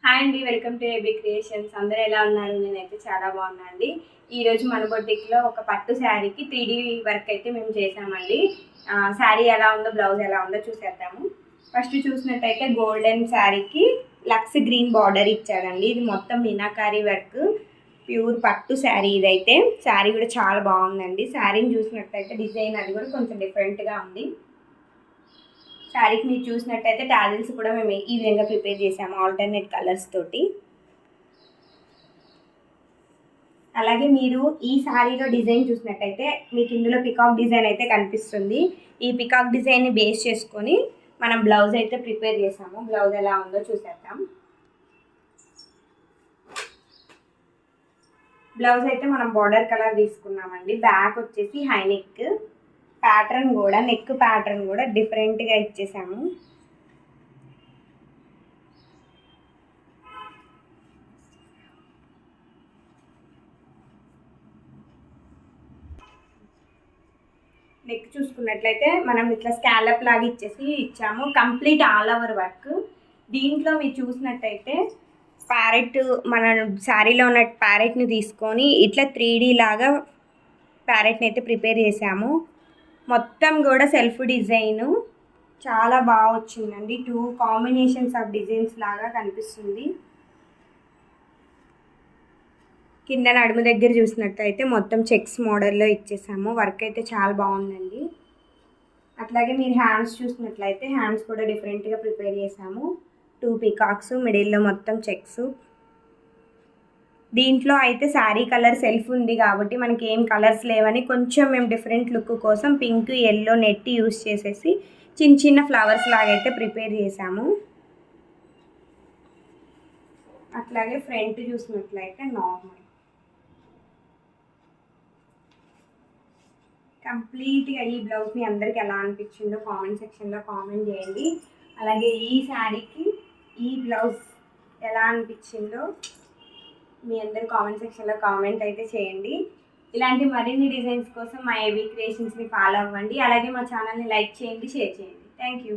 Hi అండి, welcome to AB creations. అందరూ ఎలా ఉన్నారు? నేనైతే చాలా బాగున్నా అండి. ఈరోజు మన బొటిక్లో ఒక పట్టు శారీకి 3D వర్క్ అయితే మేము చేసామండి. శారీ ఎలా ఉందో, బ్లౌజ్ ఎలా ఉందో చూసేద్దాము. ఫస్ట్ చూసినట్టయితే గోల్డెన్ శారీకి లక్స్ గ్రీన్ బార్డర్ ఇచ్చాడండి. ఇది మొత్తం మీనాకారీ వర్క్, ప్యూర్ పట్టు శారీ. ఇదైతే శారీ కూడా చాలా బాగుందండి. శారీని చూసినట్టయితే డిజైన్ అది కూడా కొంచెం డిఫరెంట్గా ఉంది. శారీకి మీరు చూసినట్టయితే టాజిల్స్ కూడా మేము ఈ విధంగా ప్రిపేర్ చేసాము, ఆల్టర్నేట్ కలర్స్ తోటి. అలాగే మీరు ఈ శారీలో డిజైన్ చూసినట్టయితే మీకు ఇందులో పికాక్ డిజైన్ అయితే కనిపిస్తుంది. ఈ పికాక్ డిజైన్ని బేస్ చేసుకొని మనం బ్లౌజ్ అయితే ప్రిపేర్ చేసాము. బ్లౌజ్ ఎలా ఉందో చూసేద్దాం. బ్లౌజ్ అయితే మనం బార్డర్ కలర్ తీసుకున్నామండి. బ్యాక్ వచ్చేసి హై నెక్ ప్యాటర్న్ కూడా, నెక్ ప్యాటర్న్ కూడా డిఫరెంట్గా ఇచ్చేసాము. నెక్ చూసుకున్నట్లయితే మనం ఇట్లా స్కాలప్ లాగా ఇచ్చాము. Complete all over work. దీంట్లో మీరు చూసినట్టయితే ప్యారెట్, మన శారీలో ఉన్న ప్యారెట్ని తీసుకొని ఇట్లా 3D లాగా ప్యారెట్ని అయితే ప్రిపేర్ చేసాము. మొత్తం కూడా సెల్ఫ్ డిజైను చాలా బాగా వచ్చిందండి. 2 కాంబినేషన్స్ ఆఫ్ డిజైన్స్ లాగా కనిపిస్తుంది. కింద నడుము దగ్గర చూసినట్టయితే మొత్తం చెక్స్ మోడల్లో ఇచ్చేసాము. వర్క్ అయితే చాలా బాగుందండి. అట్లాగే మీరు హ్యాండ్స్ చూసినట్లయితే హ్యాండ్స్ కూడా డిఫరెంట్గా ప్రిపేర్ చేసాము. 2 పికాక్స్, మిడిల్లో మొత్తం చెక్స్. దీంట్లో అయితే శారీ కలర్ సెల్ఫ్ ఉంది కాబట్టి మనకి ఏం కలర్స్ లేవని కొంచెం మేము డిఫరెంట్ లుక్ కోసం పింక్, ఎల్లో నెట్ యూస్ చేసేసి చిన్న చిన్న ఫ్లవర్స్ లాగా అయితే ప్రిపేర్ చేసాము. అట్లాగే ఫ్రంట్ చూసినట్లయితే నార్మల్. కంప్లీట్గా ఈ బ్లౌజ్ మీ అందరికి ఎలా అనిపించిందో కామెంట్ సెక్షన్లో కామెంట్ చేయండి. అలాగే ఈ శారీకి ఈ బ్లౌజ్ ఎలా అనిపించిందో మీ అందరు కామెంట్ సెక్షన్లో కామెంట్ అయితే చేయండి. ఇలాంటి మరిన్ని డిజైన్స్ కోసం మా ఏబీ క్రియేషన్స్ని ఫాలో అవ్వండి. అలాగే మా ఛానల్ని లైక్ చేయండి, షేర్ చేయండి. Thank you.